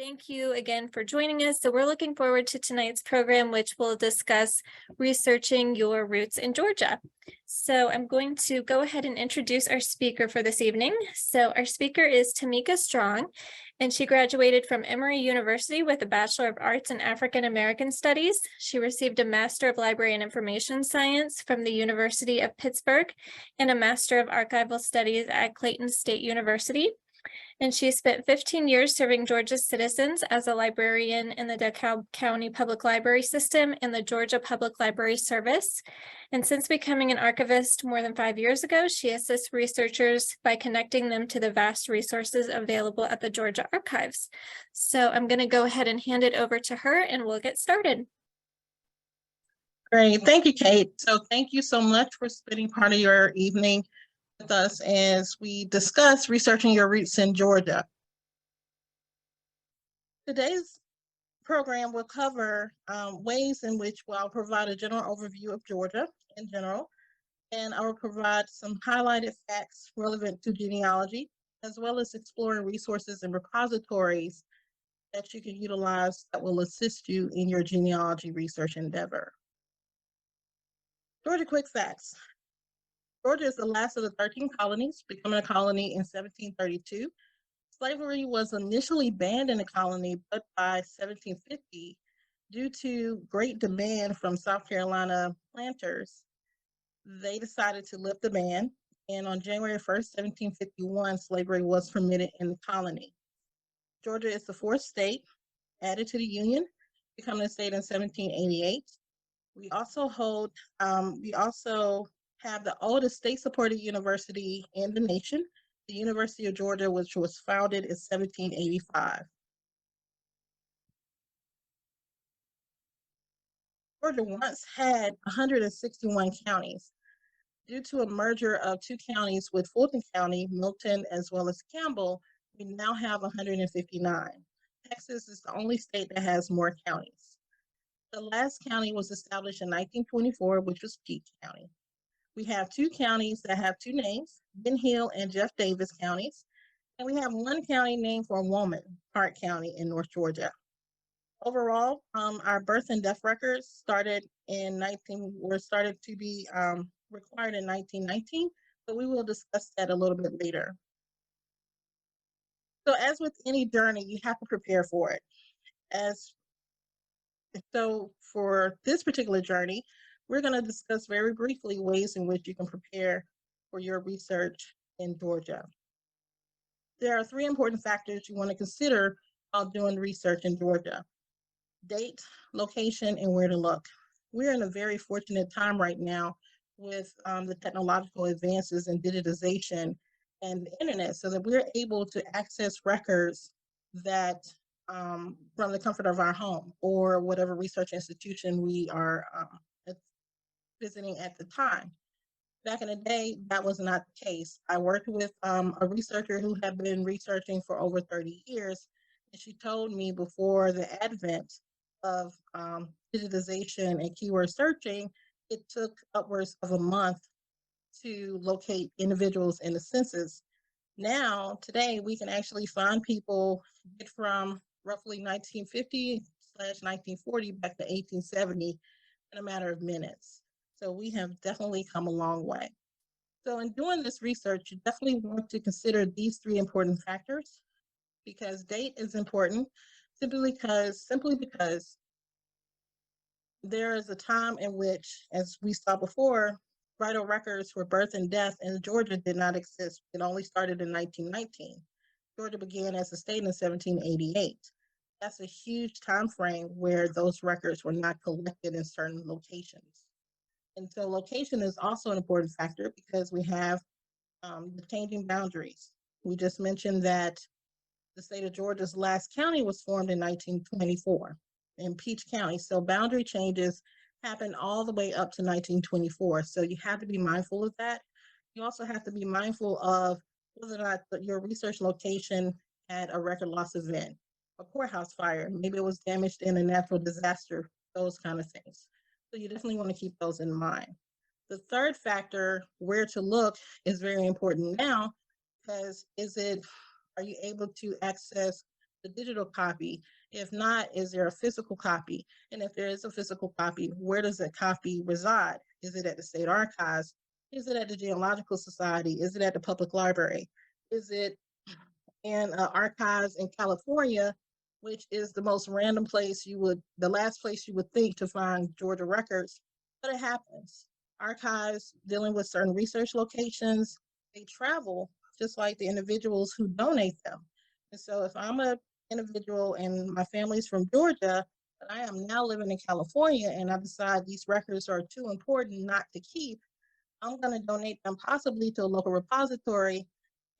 Thank you again for joining us. So we're looking forward to tonight's program, which will discuss researching your roots in Georgia. So I'm going to go ahead and introduce our speaker for this evening. So our speaker is Tamika Strong, and she graduated from Emory University with a Bachelor of Arts in African-American Studies. She received a Master of Library and Information Science from the University of Pittsburgh and a Master of Archival Studies at Clayton State University. And she spent 15 years serving Georgia's citizens as a librarian in the DeKalb County Public Library System and the Georgia Public Library Service. And since becoming an archivist more than 5 years ago, she assists researchers by connecting them to the vast resources available at the Georgia Archives. So I'm going to go ahead and hand it over to her and we'll get started. Great, thank you, Kate. So thank you so much for spending part of your evening with us as we discuss researching your roots in Georgia. Today's program will cover ways in which I'll provide a general overview of Georgia in general, and I will provide some highlighted facts relevant to genealogy, as well as exploring resources and repositories that you can utilize that will assist you in your genealogy research endeavor. Georgia quick facts. Georgia is the last of the 13 colonies, becoming a colony in 1732. Slavery was initially banned in the colony, but by 1750, due to great demand from South Carolina planters, they decided to lift the ban. And on January 1st, 1751, slavery was permitted in the colony. Georgia is the fourth state added to the Union, becoming a state in 1788. We also have the oldest state-supported university in the nation, the University of Georgia, which was founded in 1785. Georgia once had 161 counties. Due to a merger of two counties with Fulton County, Milton, as well as Campbell, we now have 159. Texas is the only state that has more counties. The last county was established in 1924, which was Peach County. We have two counties that have two names, Ben Hill and Jeff Davis counties. And we have one county named for a woman, Park County in North Georgia. Overall, our birth and death records started to be required in 1919, but we will discuss that a little bit later. So as with any journey, you have to prepare for it. So for this particular journey, we're going to discuss very briefly ways in which you can prepare for your research in Georgia. There are three important factors you want to consider while doing research in Georgia: date, location, and where to look. We're in a very fortunate time right now with the technological advances in digitization and the internet, so that we're able to access records that from the comfort of our home or whatever research institution we are visiting at the time. Back in the day, that was not the case. I worked with a researcher who had been researching for over 30 years, and she told me before the advent of digitization and keyword searching, it took upwards of a month to locate individuals in the census. Now, today, we can actually find people from roughly 1950/1940 back to 1870 in a matter of minutes. So we have definitely come a long way. So in doing this research, you definitely want to consider these three important factors, because date is important simply because there is a time in which, as we saw before, vital records for birth and death in Georgia did not exist. It only started in 1919. Georgia began as a state in 1788. That's a huge time frame where those records were not collected in certain locations. And so location is also an important factor because we have the changing boundaries. We just mentioned that the state of Georgia's last county was formed in 1924 in Peach County. So boundary changes happened all the way up to 1924. So you have to be mindful of that. You also have to be mindful of whether or not your research location had a record loss event, a courthouse fire, maybe it was damaged in a natural disaster, those kind of things. So you definitely want to keep those in mind. The third factor, where to look, is very important now, because are you able to access the digital copy? If not, is there a physical copy? And if there is a physical copy, where does that copy reside? Is it at the state archives? Is it at the Genealogical Society? Is it at the public library? Is it in archives in California, which is the most random place the last place you would think to find Georgia records, but it happens. Archives dealing with certain research locations, they travel just like the individuals who donate them. And so if I'm an individual and my family's from Georgia, but I am now living in California and I decide these records are too important not to keep, I'm going to donate them possibly to a local repository.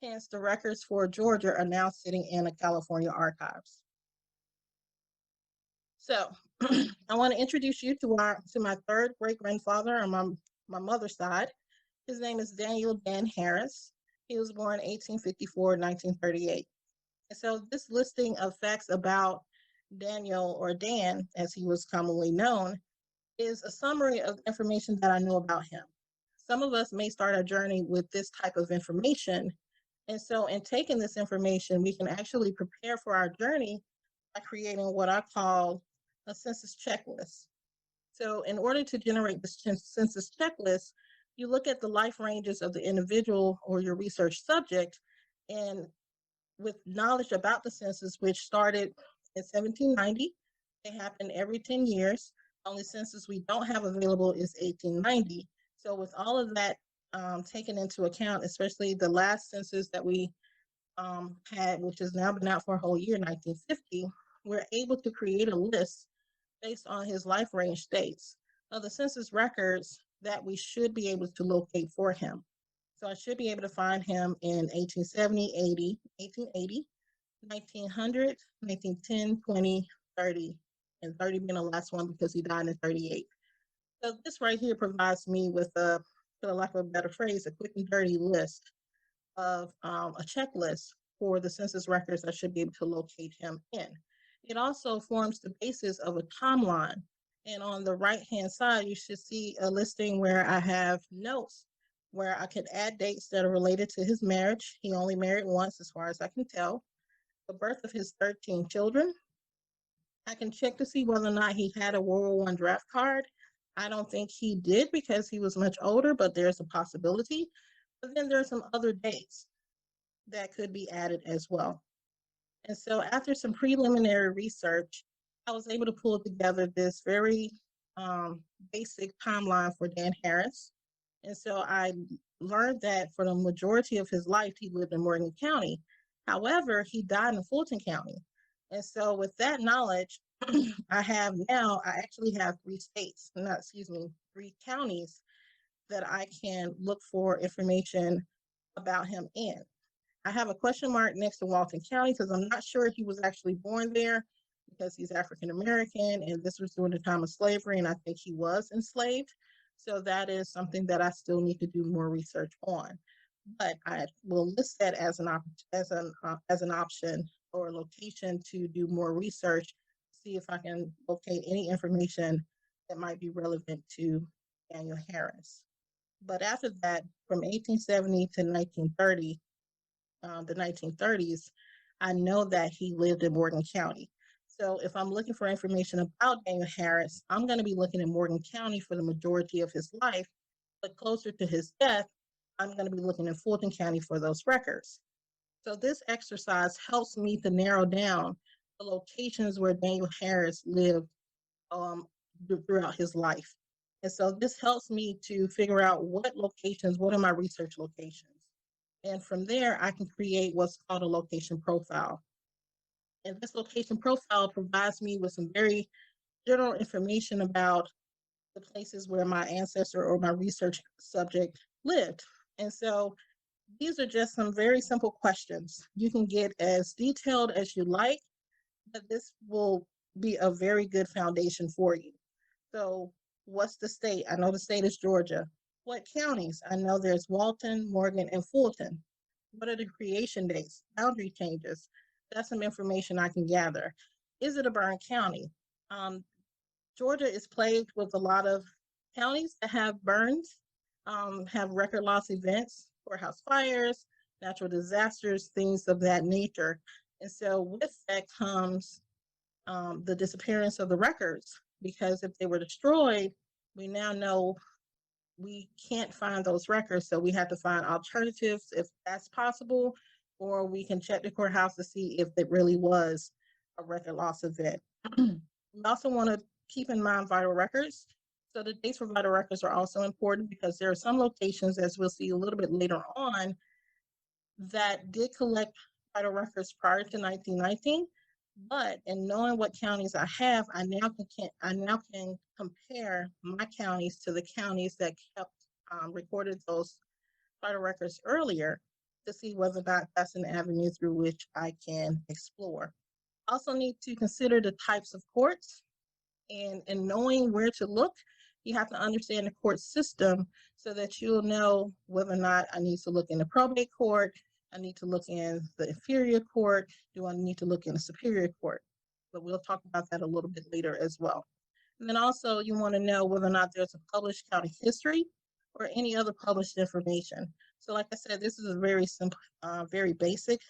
Hence, the records for Georgia are now sitting in the California archives. So I want to introduce you to my third great grandfather on my mother's side. His name is Daniel Dan Harris. He was born 1854, 1938. And so this listing of facts about Daniel, or Dan, as he was commonly known, is a summary of information that I know about him. Some of us may start our journey with this type of information. And so in taking this information, we can actually prepare for our journey by creating what I call a census checklist. So in order to generate this census checklist, you look at the life ranges of the individual or your research subject, and with knowledge about the census, which started in 1790, it happened every 10 years. The only census we don't have available is 1890. So with all of that taken into account, especially the last census that we had, which has now been out for a whole year, 1950, we're able to create a list based on his life range states of the census records that we should be able to locate for him. So I should be able to find him in 1870, 80, 1880, 1900, 1910, 20, 30, and 30 being the last one because he died in 38. So this right here provides me with a, for lack of a better phrase, a quick and dirty list of a checklist for the census records I should be able to locate him in. It also forms the basis of a timeline. And on the right-hand side, you should see a listing where I have notes where I could add dates that are related to his marriage. He only married once, as far as I can tell. The birth of his 13 children. I can check to see whether or not he had a World War I draft card. I don't think he did because he was much older, but there's a possibility. But then there's some other dates that could be added as well. And so after some preliminary research, I was able to pull together this very basic timeline for Dan Harris. And so I learned that for the majority of his life, he lived in Morgan County. However, he died in Fulton County. And so with that knowledge, I actually have three counties that I can look for information about him in. I have a question mark next to Walton County because I'm not sure he was actually born there because he's African American and this was during the time of slavery, and I think he was enslaved. So that is something that I still need to do more research on. But I will list that as an option or a location to do more research, see if I can locate any information that might be relevant to Daniel Harris. But after that, from 1870 to 1930, the 1930s, I know that he lived in Morgan County. So if I'm looking for information about Daniel Harris, I'm going to be looking in Morgan County for the majority of his life, but closer to his death, I'm going to be looking in Fulton County for those records. So this exercise helps me to narrow down the locations where Daniel Harris lived throughout his life. And so this helps me to figure out what are my research locations. And from there, I can create what's called a location profile. And this location profile provides me with some very general information about the places where my ancestor or my research subject lived. And so these are just some very simple questions. You can get as detailed as you like, but this will be a very good foundation for you. So what's the state? I know the state is Georgia. What counties? I know there's Walton, Morgan, and Fulton. What are the creation dates, boundary changes? That's some information I can gather. Is it a burn county? Georgia is plagued with a lot of counties that have burns, have record loss events, courthouse fires, natural disasters, things of that nature. And so with that comes the disappearance of the records, because if they were destroyed, we now know we can't find those records. So we have to find alternatives if that's possible, or we can check the courthouse to see if it really was a record loss event. We also want to keep in mind vital records. So the dates for vital records are also important because there are some locations, as we'll see a little bit later on, that did collect vital records prior to 1919. But in knowing what counties I have, I now can compare my counties to the counties that kept recorded those vital records earlier to see whether or not that's an avenue through which I can explore. Also need to consider the types of courts, and in knowing where to look, you have to understand the court system so that you'll know whether or not I need to look in the probate court, I need to look in the inferior court, do I need to look in the superior court? But we'll talk about that a little bit later as well. And then also you want to know whether or not there's a published county history or any other published information. So like I said, this is a very simple, very basic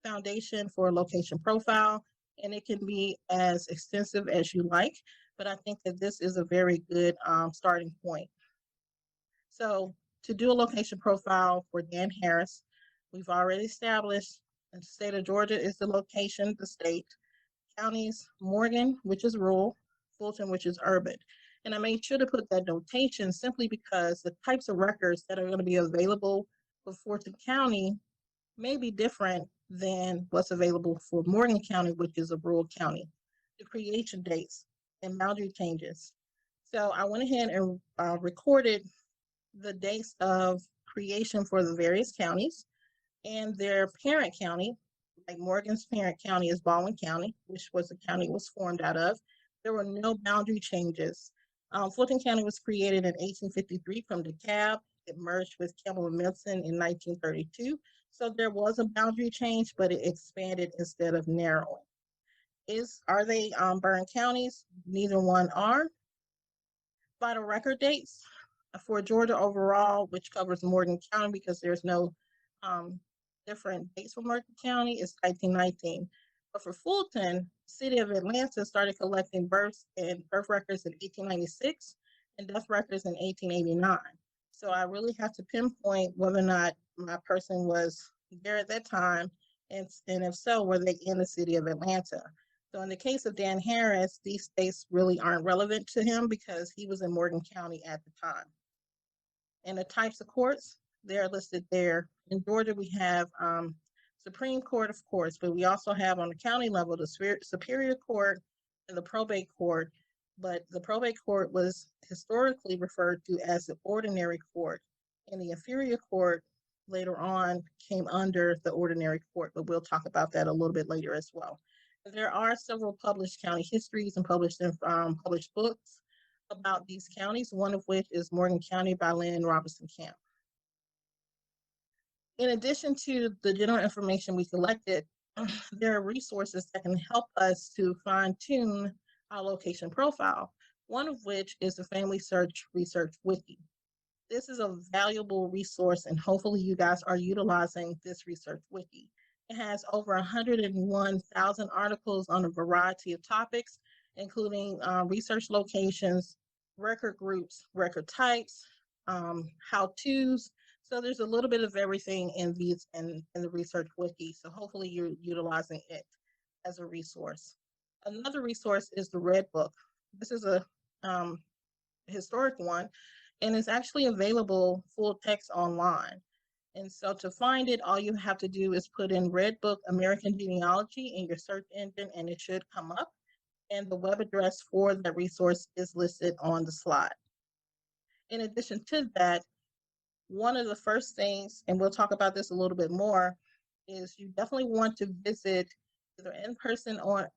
foundation for a location profile, and it can be as extensive as you like, but I think that this is a very good starting point. So to do a location profile for Dan Harris, we've already established the state of Georgia is the location, the state, counties, Morgan, which is rural, Fulton, which is urban. And I made sure to put that notation simply because the types of records that are going to be available for Fulton County may be different than what's available for Morgan County, which is a rural county. The creation dates and boundary changes. So I went ahead and recorded the dates of creation for the various counties and their parent county. Like Morgan's parent county is Baldwin County, which was the county it was formed out of. There were no boundary changes. Fulton County was created in 1853 from DeKalb. It merged with Campbell and Milton in 1932. So there was a boundary change, but it expanded instead of narrowing. Are they burned counties? Neither one are. Vital record dates for Georgia overall, which covers Morgan County because there's no different dates for Morgan County, is 1919. But for Fulton, the city of Atlanta started collecting births and birth records in 1896 and death records in 1889. So I really have to pinpoint whether or not my person was there at that time, and if so, were they in the city of Atlanta? So in the case of Dan Harris, these dates really aren't relevant to him because he was in Morgan County at the time. And the types of courts, they're listed there. In Georgia, we have Supreme Court, of course, but we also have on the county level the Superior Court and the Probate Court. But the Probate Court was historically referred to as the Ordinary Court, and the Inferior Court later on came under the Ordinary Court, but we'll talk about that a little bit later as well. There are several published county histories and published books about these counties, one of which is Morgan County by Lynn Robinson Camp. In addition to the general information we collected, there are resources that can help us to fine-tune our location profile, one of which is the Family Search Research Wiki. This is a valuable resource, and hopefully you guys are utilizing this research wiki. It has over 101,000 articles on a variety of topics, including research locations, record groups, record types, how-tos. So there's a little bit of everything in the research wiki. So hopefully you're utilizing it as a resource. Another resource is the Red Book. This is a historic one, and it's actually available full text online. And so to find it, all you have to do is put in Red Book American Genealogy in your search engine, and it should come up. And the web address for the resource is listed on the slide. In addition to that, one of the first things, and we'll talk about this a little bit more, is you definitely want to visit either in person or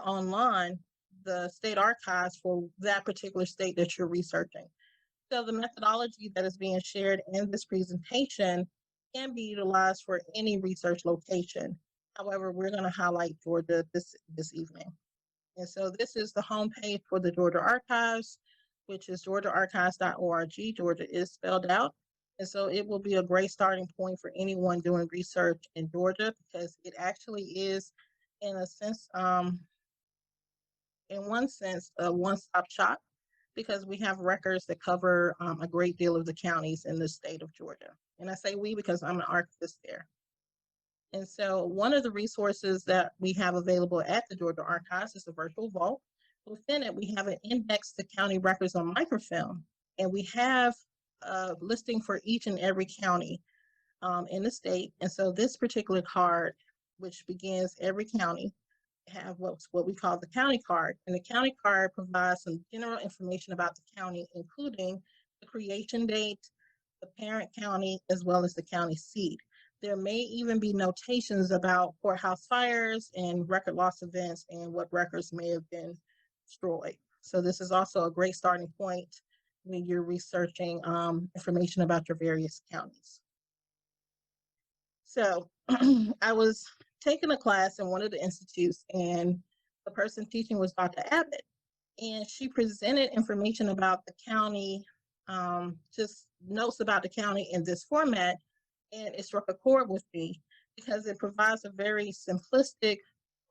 online the state archives for that particular state that you're researching. So the methodology that is being shared in this presentation can be utilized for any research location. However, we're going to highlight Georgia this evening. And so this is the homepage for the Georgia Archives, which is georgiaarchives.org. Georgia is spelled out. And so it will be a great starting point for anyone doing research in Georgia, because it actually is in a sense, in one sense, a one-stop shop because we have records that cover a great deal of the counties in the state of Georgia. And I say we because I'm an archivist there. And so one of the resources that we have available at the Georgia Archives is a virtual vault. Within it, we have an index to county records on microfilm, and we have a listing for each and every county in the state. And so this particular card, which begins every county, have what we call the county card. And the county card provides some general information about the county, including the creation date, the parent county, as well as the county seat. There may even be notations about courthouse fires and record loss events and what records may have been destroyed. So this is also a great starting point when you're researching information about your various counties. So I was taking a class in one of the institutes, and the person teaching was Dr. Abbott, and she presented information about the county, just notes about the county in this format, and it struck a chord with me because it provides a very simplistic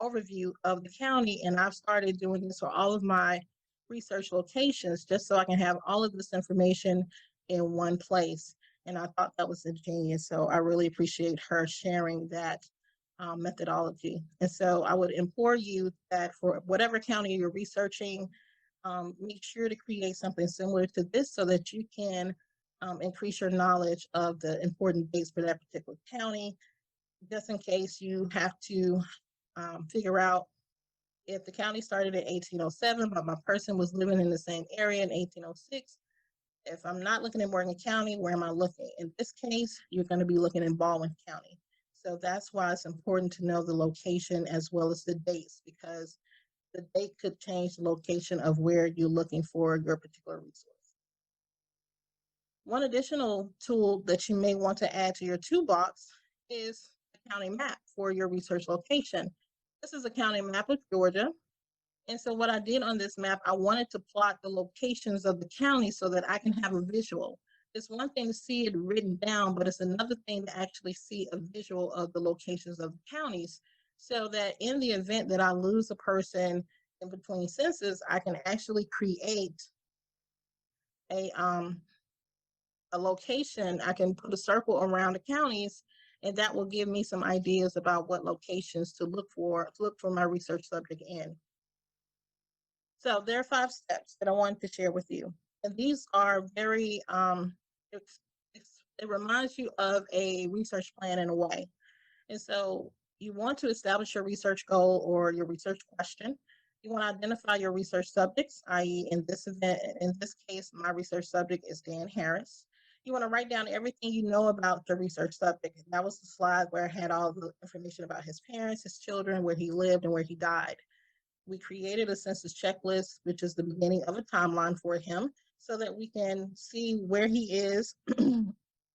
overview of the county, and I've started doing this for all of my research locations just so I can have all of this information in one place. And I thought that was ingenious, so I really appreciate her sharing that methodology. And so I would implore you that for whatever county you're researching, make sure to create something similar to this so that you can increase your knowledge of the important dates for that particular county, just in case you have to figure out if the county started in 1807, but my person was living in the same area in 1806. If I'm not looking in Morgan County, where am I looking? In this case, you're going to be looking in Baldwin County. So that's why it's important to know the location as well as the dates, because the date could change the location of where you're looking for your particular resource. One additional tool that you may want to add to your toolbox is a county map for your research location. This is a county map of Georgia. And so what I did on this map, I wanted to plot the locations of the county so that I can have a visual. It's one thing to see it written down, but it's another thing to actually see a visual of the locations of the counties, so that in the event that I lose a person in between census, I can actually create a location. I can put a circle around the counties, and that will give me some ideas about what locations to look for my research subject in. So there are 5 steps that I wanted to share with you. And these are very, it reminds you of a research plan in a way. And so you want to establish your research goal or your research question. You want to identify your research subjects, i.e. in this case, my research subject is Dan Harris. You want to write down everything you know about the research subject. That was the slide where I had all the information about his parents, his children, where he lived, and where he died. We created a census checklist, which is the beginning of a timeline for him, so that we can see where he is.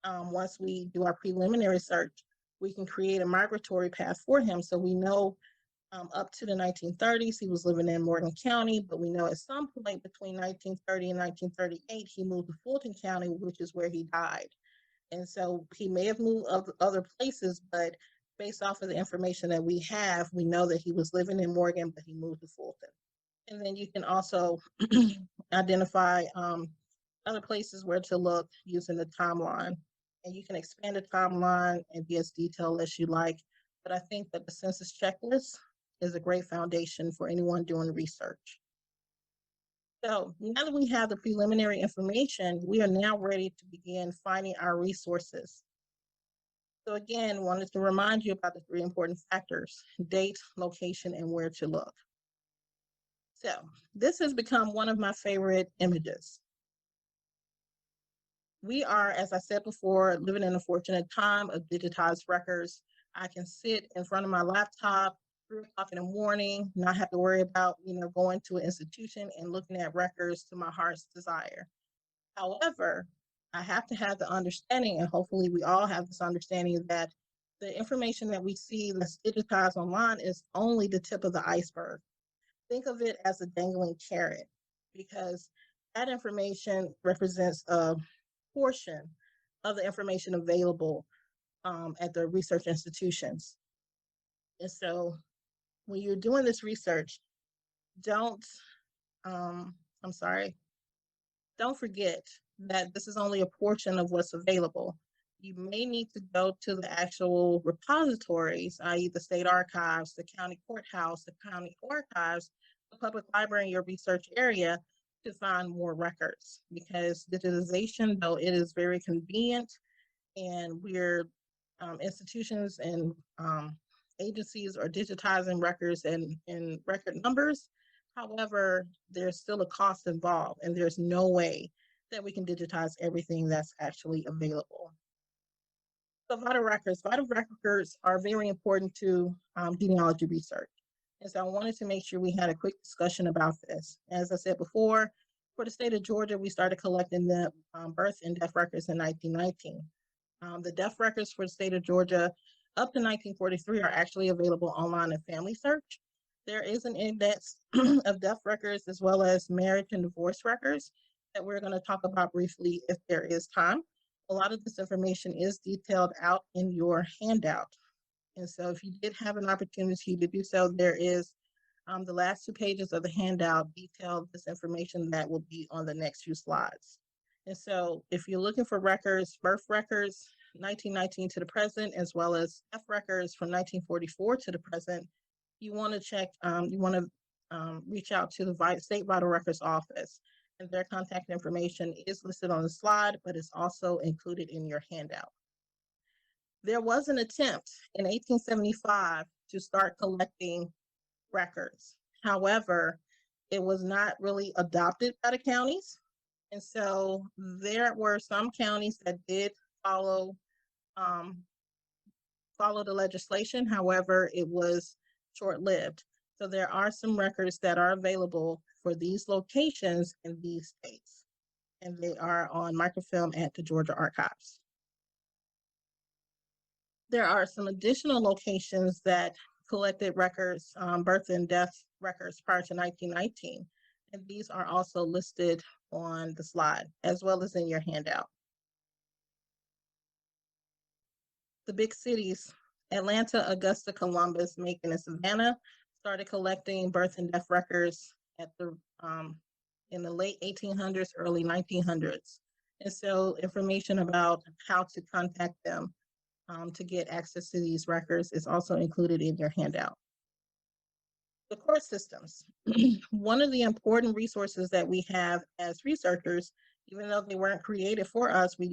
Once we do our preliminary search, we can create a migratory path for him. So we know up to the 1930s, he was living in Morgan County, but we know at some point between 1930 and 1938, he moved to Fulton County, which is where he died. And so he may have moved other places, but based off of the information that we have, we know that he was living in Morgan, but he moved to Fulton. And then you can also identify other places where to look using the timeline. And you can expand the timeline and be as detailed as you like. But I think that the census checklist is a great foundation for anyone doing research. So now that we have the preliminary information, we are now ready to begin finding our resources. So again, wanted to remind you about the 3 important factors: date, location, and where to look. So this has become one of my favorite images. We are, as I said before, living in a fortunate time of digitized records. I can sit in front of my laptop 3 o'clock in the morning, not have to worry about, going to an institution and looking at records to my heart's desire. However, I have to have the understanding, and hopefully we all have this understanding, that the information that we see that's digitized online is only the tip of the iceberg. Think of it as a dangling carrot, because that information represents a portion of the information available at the research institutions. And so when you're doing this research, don't, don't forget that this is only a portion of what's available. You may need to go to the actual repositories, i.e. the state archives, the county courthouse, the county archives, the public library in your research area to find more records, because digitization, though it is very convenient, and we're institutions and agencies are digitizing records and record numbers. However, there's still a cost involved, and there's no way that we can digitize everything that's actually available. So vital records are very important to genealogy research. And so I wanted to make sure we had a quick discussion about this. As I said before, for the state of Georgia, we started collecting the birth and death records in 1919. The death records for the state of Georgia up to 1943 are actually available online in Family Search. There is an index of death records as well as marriage and divorce records that we're going to talk about briefly if there is time. A lot of this information is detailed out in your handout. And so if you did have an opportunity to do so, there is the last 2 pages of the handout detail this information that will be on the next few slides. And so if you're looking for records, birth records, 1919 to the present, as well as death records from 1944 to the present, you want to check, reach out to the State Vital Records Office, and their contact information is listed on the slide, but it's also included in your handout. There was an attempt in 1875 to start collecting records. However, it was not really adopted by the counties. And so there were some counties that did follow the legislation. However, it was short-lived. So there are some records that are available for these locations in these states, and they are on microfilm at the Georgia Archives. There are some additional locations that collected records, birth and death records prior to 1919, and these are also listed on the slide as well as in your handout. The big cities, Atlanta, Augusta, Columbus, Macon, and Savannah, started collecting birth and death records at the in the late 1800s, early 1900s. And so information about how to contact them to get access to these records is also included in your handout. The court systems. One of the important resources that we have as researchers, even though they weren't created for us, we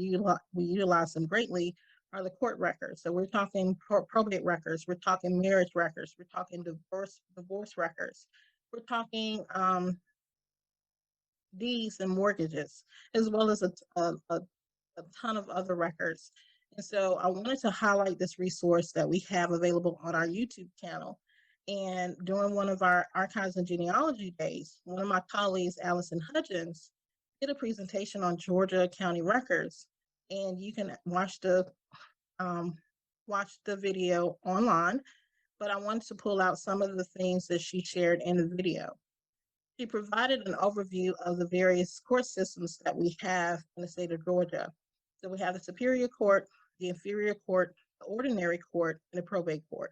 utilize them greatly, are the court records. So we're talking probate records, we're talking marriage records, we're talking divorce records, we're talking deeds and mortgages, as well as a ton of other records. And so I wanted to highlight this resource that we have available on our YouTube channel. And during one of our archives and genealogy days, one of my colleagues, Allison Hudgens, did a presentation on Georgia county records. And you can watch the video online, but I wanted to pull out some of the things that she shared in the video. She provided an overview of the various court systems that we have in the state of Georgia. So we have the Superior Court, the Inferior Court, the Ordinary Court, and the Probate Court.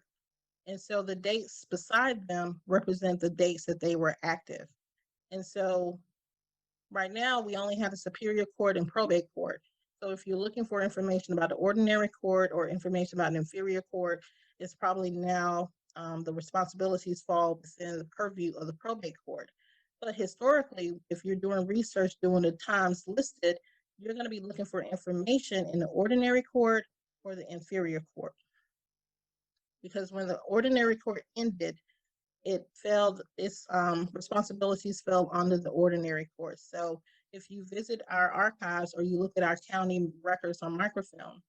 And so the dates beside them represent the dates that they were active. And so right now we only have the Superior Court and Probate Court. So if you're looking for information about the Ordinary Court or information about an Inferior Court, it's probably now the responsibilities fall within the purview of the Probate Court. But historically, if you're doing research during the times listed, you're going to be looking for information in the Ordinary Court or the Inferior Court. Because when the Ordinary Court ended, its responsibilities fell under the Ordinary Court. So if you visit our archives or you look at our county records on microfilm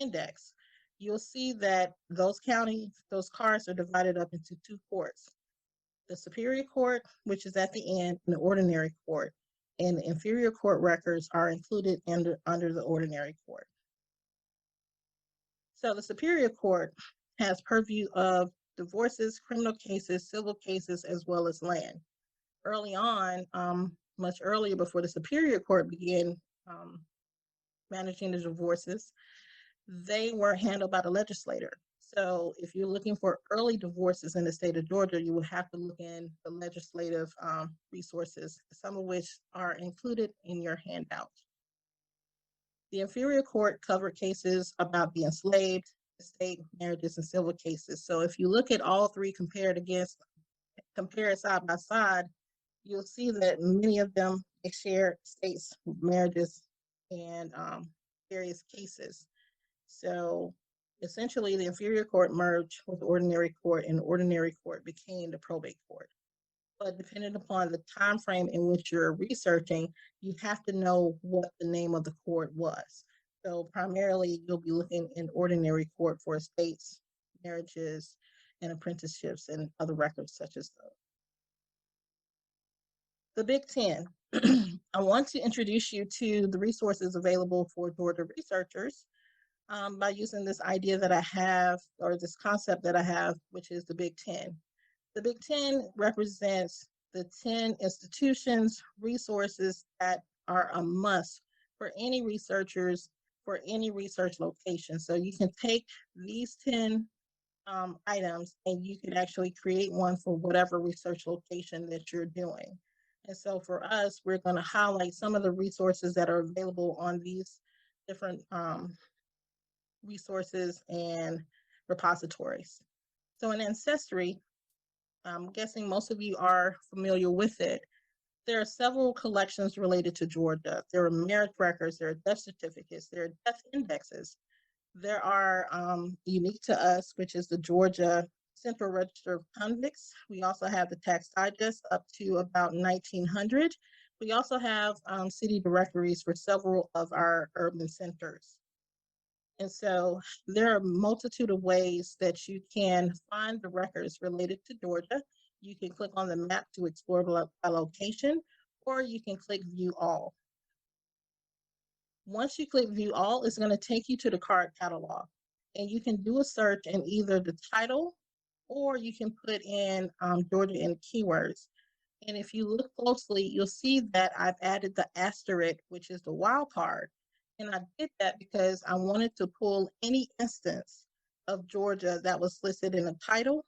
index, you'll see that those cards are divided up into 2 courts. The Superior Court, which is at the end, and the Ordinary Court. And the Inferior Court records are included under the Ordinary Court. So the Superior Court has purview of divorces, criminal cases, civil cases, as well as land. Early on, much earlier before the Superior Court began managing the divorces, they were handled by the legislator. So if you're looking for early divorces in the state of Georgia, you would have to look in the legislative resources, some of which are included in your handout. The inferior court covered cases about the enslaved, estate, marriages, and civil cases. So if you look at all three compared side by side, you'll see that many of them share estates, marriages, and various cases. So essentially, the inferior court merged with the ordinary court, and the ordinary court became the probate court. But depending upon the time frame in which you're researching, you have to know what the name of the court was. So primarily, you'll be looking in ordinary court for estates, marriages, and apprenticeships, and other records such as those. The Big Ten. I want to introduce you to the resources available for Georgia researchers by using this idea that I have, or this concept that I have, which is the Big Ten. The Big Ten represents the 10 institutions, resources that are a must for any researchers for any research location. So you can take these 10 items and you can actually create one for whatever research location that you're doing. And so for us, we're going to highlight some of the resources that are available on these different resources and repositories. So in Ancestry, I'm guessing most of you are familiar with it. There are several collections related to Georgia. There are marriage records, there are death certificates, there are death indexes. There are unique to us, which is the Georgia Central Register of Convicts. We also have the Tax Digest up to about 1900. We also have city directories for several of our urban centers. And so there are a multitude of ways that you can find the records related to Georgia. You can click on the map to explore a location, or you can click View All. Once you click View All, it's going to take you to the card catalog. And you can do a search in either the title, or you can put in Georgia in keywords. And if you look closely, you'll see that I've added the asterisk, which is the wild card. And I did that because I wanted to pull any instance of Georgia that was listed in the title,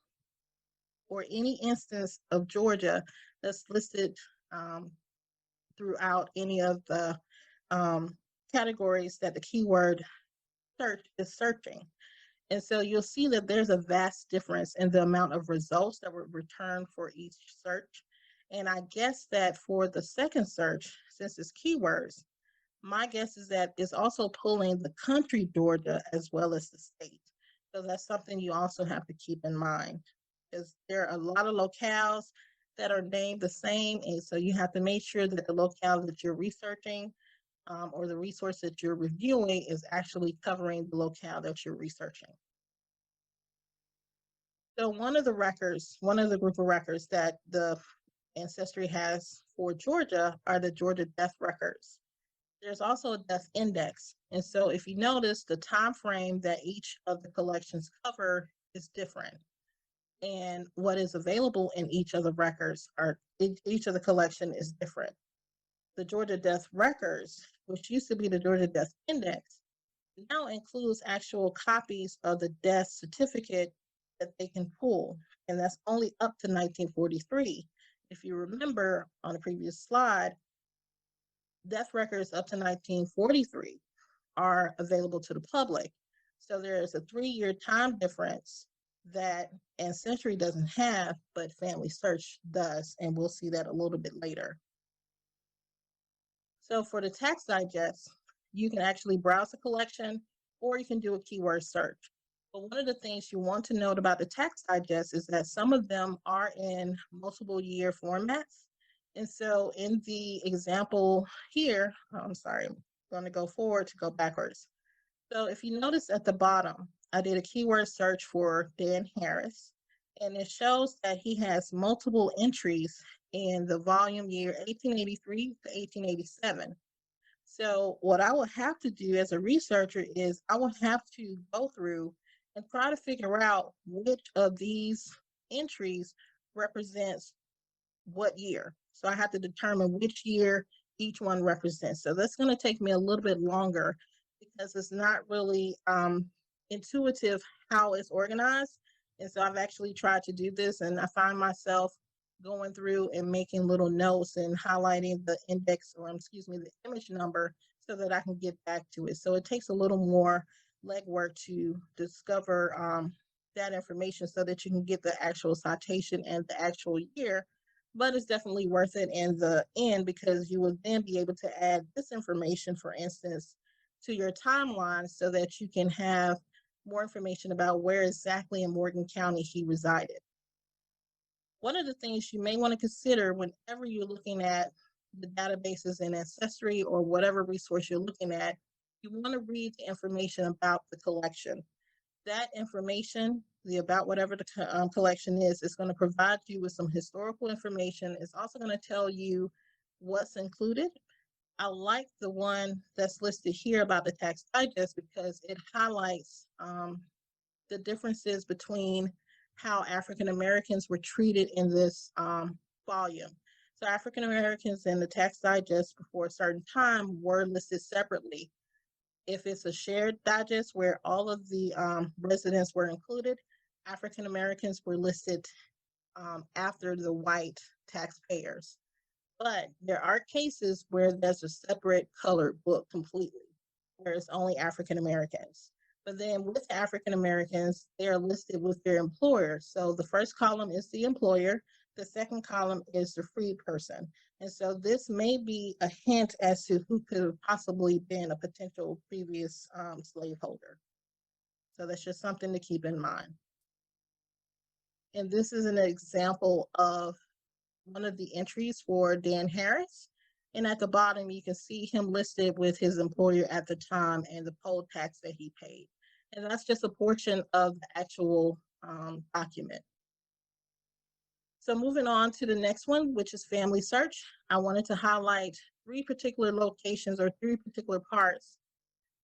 or any instance of Georgia that's listed throughout any of the categories that the keyword search is searching. And so you'll see that there's a vast difference in the amount of results that were returned for each search. And I guess that for the second search, since it's keywords, my guess is that it's also pulling the country Georgia as well as the state. So that's something you also have to keep in mind, because there are a lot of locales that are named the same. And so you have to make sure that the locale that you're researching or the resource that you're reviewing is actually covering the locale that you're researching. So one of the group of records that the Ancestry has for Georgia are the Georgia death records. There's also a death index. And so if you notice, the time frame that each of the collections cover is different. And what is available in each of the records each of the collection is different. The Georgia death records, which used to be the Georgia death index, now includes actual copies of the death certificate that they can pull. And that's only up to 1943. If you remember on the previous slide, death records up to 1943 are available to the public. So there's a 3-year time difference that Ancestry doesn't have, but Family Search does, and we'll see that a little bit later. So for the Tax Digest, you can actually browse a collection, or you can do a keyword search. But one of the things you want to note about the Tax Digest is that some of them are in multiple year formats. And so in the example here, I'm sorry, I'm going to go forward to go backwards. So if you notice at the bottom, I did a keyword search for Dan Harris, and it shows that he has multiple entries in the volume year 1883 to 1887. So what I will have to do as a researcher is I will have to go through and try to figure out which of these entries represents what year. So I have to determine which year each one represents. So that's going to take me a little bit longer because it's not really intuitive how it's organized. And so I've actually tried to do this, and I find myself going through and making little notes and highlighting the index, or excuse me, the image number, so that I can get back to it. So it takes a little more legwork to discover that information so that you can get the actual citation and the actual year, but it's definitely worth it in the end, because you will then be able to add this information, for instance, to your timeline so that you can have more information about where exactly in Morgan County he resided. One of the things you may want to consider whenever you're looking at the databases in Ancestry or whatever resource you're looking at, you want to read the information about the collection. That information, the about whatever the collection is going to provide you with some historical information. It's also going to tell you what's included. I like the one that's listed here about the tax digest because it highlights the differences between how African Americans were treated in this volume. So African Americans in the tax digest before a certain time were listed separately. If it's a shared digest where all of the residents were included, African Americans were listed after the white taxpayers. But there are cases where there's a separate colored book completely, where it's only African Americans. But then with African Americans, they are listed with their employer. So the first column is the employer, the second column is the freed person. And so this may be a hint as to who could have possibly been a potential previous slaveholder. So that's just something to keep in mind. And this is an example of one of the entries for Dan Harris. And at the bottom, you can see him listed with his employer at the time and the poll tax that he paid. And that's just a portion of the actual document. So moving on to the next one, which is family search. I wanted to highlight three particular locations or three particular parts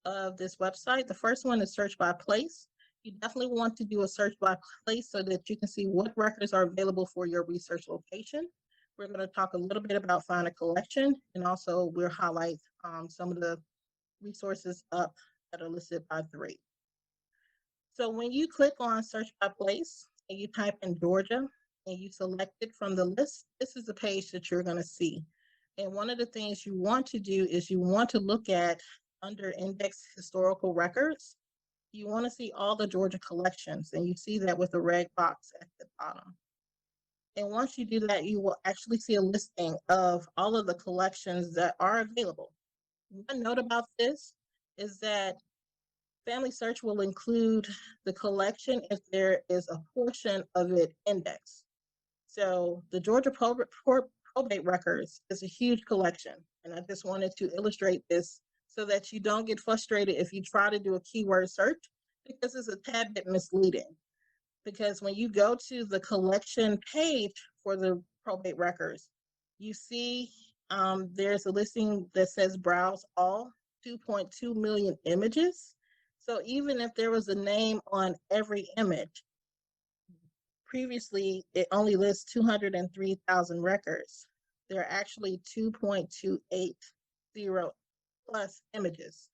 of this website. The first one is search by place. You definitely want to do a search by place so that you can see what records are available for your research location. We're going to talk a little bit about find a collection, and also we'll highlight some of the resources up that are listed by three. So when you click on search by place and you type in Georgia and you select it from the list, this is the page that you're going to see. And one of the things you want to do is you want to look at under index historical records. You want to see all the Georgia collections, and you see that with the red box at the bottom. And once you do that, you will actually see a listing of all of the collections that are available. One note about this is that Family Search will include the collection if there is a portion of it indexed. So the Georgia probate records is a huge collection, and I just wanted to illustrate this so that you don't get frustrated if you try to do a keyword search, because it's a tad bit misleading. Because when you go to the collection page for the probate records, you see there's a listing that says browse all 2.2 million images. So even if there was a name on every image, previously it only lists 203,000 records. There are actually 2.280 plus images.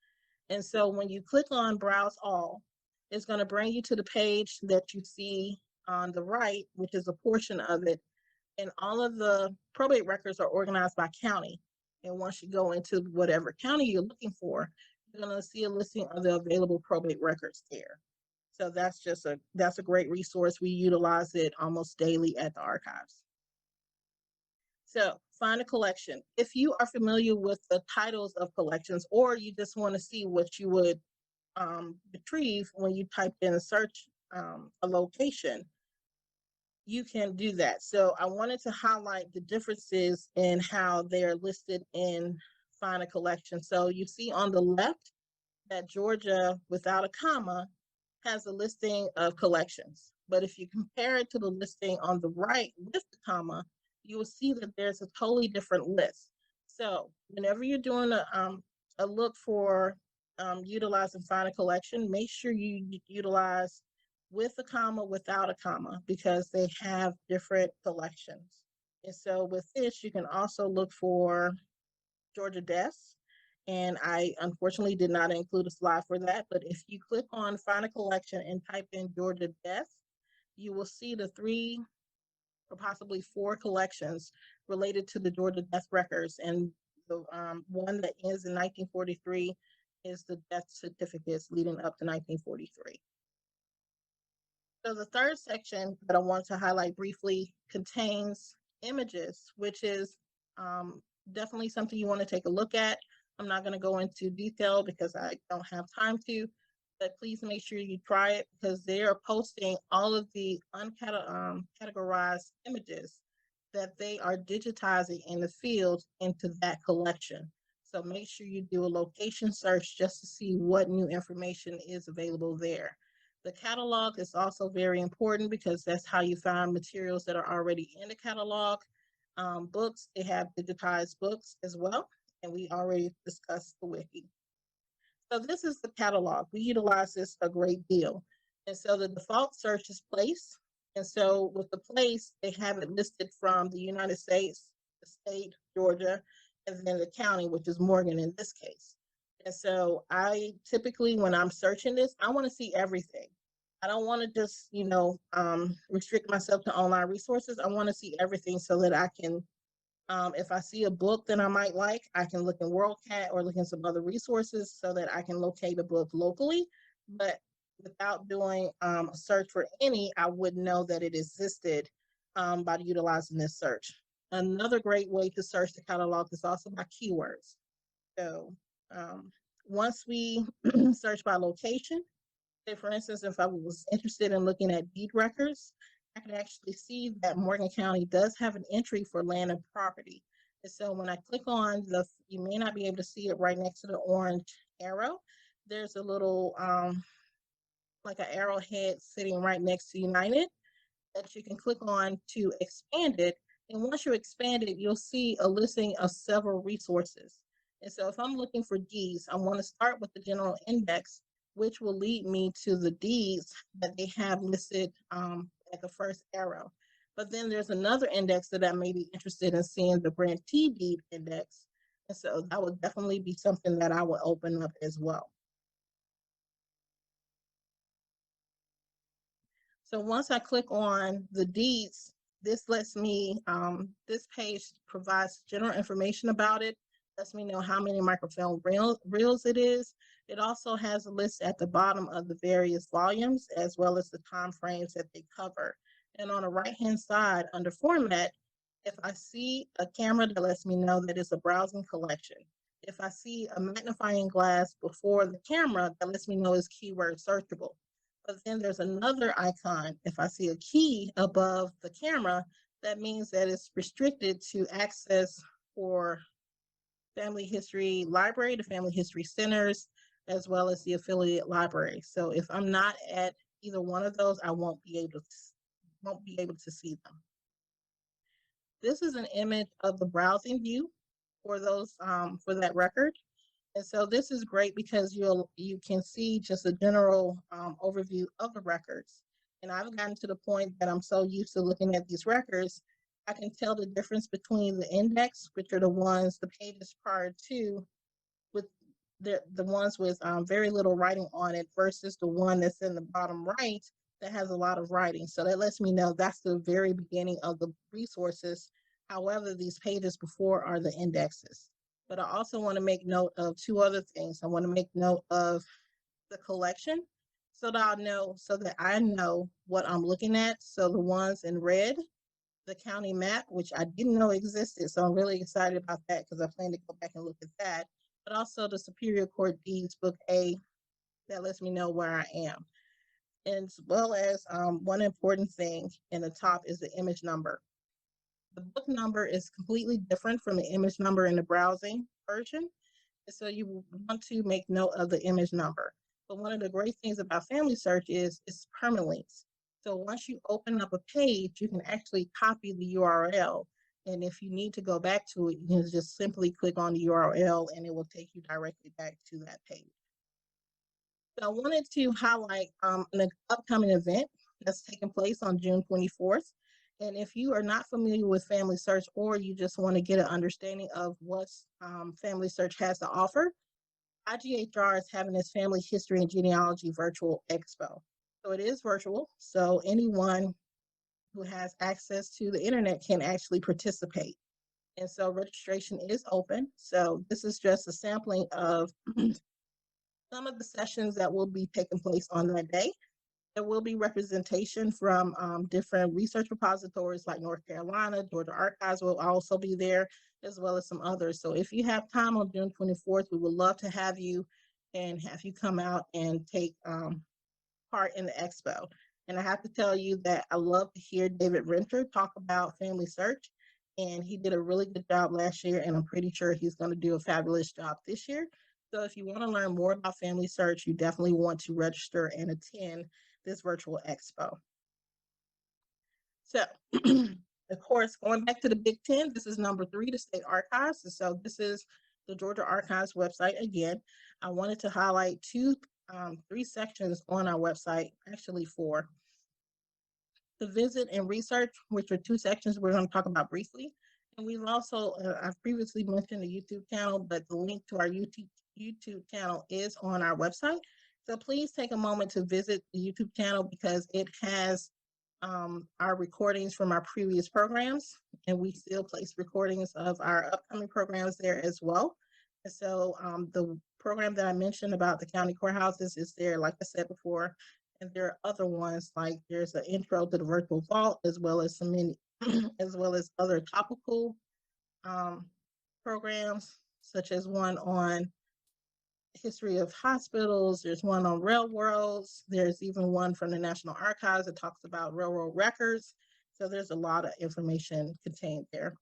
And so when you click on browse all, it's going to bring you to the page that you see on the right, which is a portion of it. And all of the probate records are organized by county. And once you go into whatever county you're looking for, you're going to see a listing of the available probate records there. So that's a great resource. We utilize it almost daily at the archives. So find a collection. If you are familiar with the titles of collections, or you just want to see what you would retrieve when you type in a search a location, you can do that. So I wanted to highlight the differences in how they are listed in Find a Collection. So you see on the left that Georgia without a comma has a listing of collections. But if you compare it to the listing on the right with the comma, you will see that there's a totally different list. So whenever you're doing a look for utilize and find a collection, make sure you utilize with a comma, without a comma, because they have different collections. And so with this, you can also look for Georgia deaths. And I unfortunately did not include a slide for that, but if you click on Find a Collection and type in Georgia Death, you will see the 3 or possibly 4 collections related to the Georgia death records. And the one that ends in 1943 is the death certificates leading up to 1943. So the third section that I want to highlight briefly contains images, which is definitely something you want to take a look at. I'm not going to go into detail because I don't have time to, but please make sure you try it because they are posting all of the uncategorized images that they are digitizing in the field into that collection. So make sure you do a location search just to see what new information is available there. The catalog is also very important because that's how you find materials that are already in the catalog. Books, they have digitized books as well, and we already discussed the wiki. So this is the catalog. We utilize this a great deal. And so the default search is place. And so with the place, they have it listed from the United States, the state, Georgia, and then the county, which is Morgan in this case. And so I typically, when I'm searching this, I want to see everything. I don't want to just, restrict myself to online resources. I want to see everything so that I can, if I see a book that I might like, I can look in WorldCat or look in some other resources so that I can locate a book locally. But without doing a search for any, I would know that it existed by utilizing this search. Another great way to search the catalog is also by keywords. So once we search by location, say for instance, if I was interested in looking at deed records, I can actually see that Morgan County does have an entry for land and property. And so when I click on you may not be able to see it right next to the orange arrow. There's a little, like an arrowhead sitting right next to United that you can click on to expand it. And once you expand it, you'll see a listing of several resources. And so if I'm looking for deeds, I want to start with the general index, which will lead me to the deeds that they have listed at the first arrow. But then there's another index that I may be interested in seeing, the grantee deed index. And so that would definitely be something that I would open up as well. So once I click on the deeds, this lets me, this page provides general information about it, lets me know how many microfilm reels it is. It also has a list at the bottom of the various volumes, as well as the time frames that they cover. And on the right-hand side, under format, if I see a camera, that lets me know that it's a browsing collection. If I see a magnifying glass before the camera, that lets me know it's keyword searchable. But then there's another icon. If I see a key above the camera, that means that it's restricted to access for family history library, the family history centers, as well as the affiliate library. So if I'm not at either one of those, I won't be able to see them. This is an image of the browsing view for those for that record. And so this is great because you can see just a general overview of the records. And I've gotten to the point that I'm so used to looking at these records, I can tell the difference between the index, which are the pages prior to, with the ones with very little writing on it versus the one that's in the bottom right that has a lot of writing. So that lets me know that's the very beginning of the resources. However, these pages before are the indexes. But I also want to make note of 2 other things. I want to make note of the collection so that I know what I'm looking at. So the ones in red, the county map, which I didn't know existed. So I'm really excited about that because I plan to go back and look at that. But also the Superior Court Deeds Book A, that lets me know where I am. As well as one important thing in the top is the image number. The book number is completely different from the image number in the browsing version. So you want to make note of the image number. But one of the great things about Family Search is it's permalinks. So once you open up a page, you can actually copy the URL. And if you need to go back to it, you can just simply click on the URL and it will take you directly back to that page. So I wanted to highlight an upcoming event that's taking place on June 24th. And if you are not familiar with Family Search, or you just want to get an understanding of what Family Search has to offer, IGHR is having its Family History and Genealogy Virtual Expo. So it is virtual, so anyone who has access to the internet can actually participate. And so registration is open. So this is just a sampling of some of the sessions that will be taking place on that day. There will be representation from different research repositories like North Carolina. Georgia Archives will also be there, as well as some others. So if you have time on June 24th, we would love to have you and have you come out and take part in the expo. And I have to tell you that I love to hear David Renter talk about Family Search. And he did a really good job last year, and I'm pretty sure he's going to do a fabulous job this year. So if you want to learn more about Family Search, you definitely want to register and attend this virtual expo. So, of course, going back to the Big Ten, this is number 3, the state archives. So this is the Georgia Archives website. Again, I wanted to highlight 3 sections on our website, actually 4. The visit and research, which are 2 sections we're going to talk about briefly. And we've also, I've previously mentioned the YouTube channel, but the link to our YouTube channel is on our website. So please take a moment to visit the YouTube channel, because it has our recordings from our previous programs, and we still place recordings of our upcoming programs there as well. And so the program that I mentioned about the county courthouses is there, like I said before, and there are other ones, like there's an intro to the virtual vault, as well as some many, as well as other topical programs, such as one on history of hospitals. There's one on railroads. There's even one from the National Archives that talks about railroad records. So there's a lot of information contained there.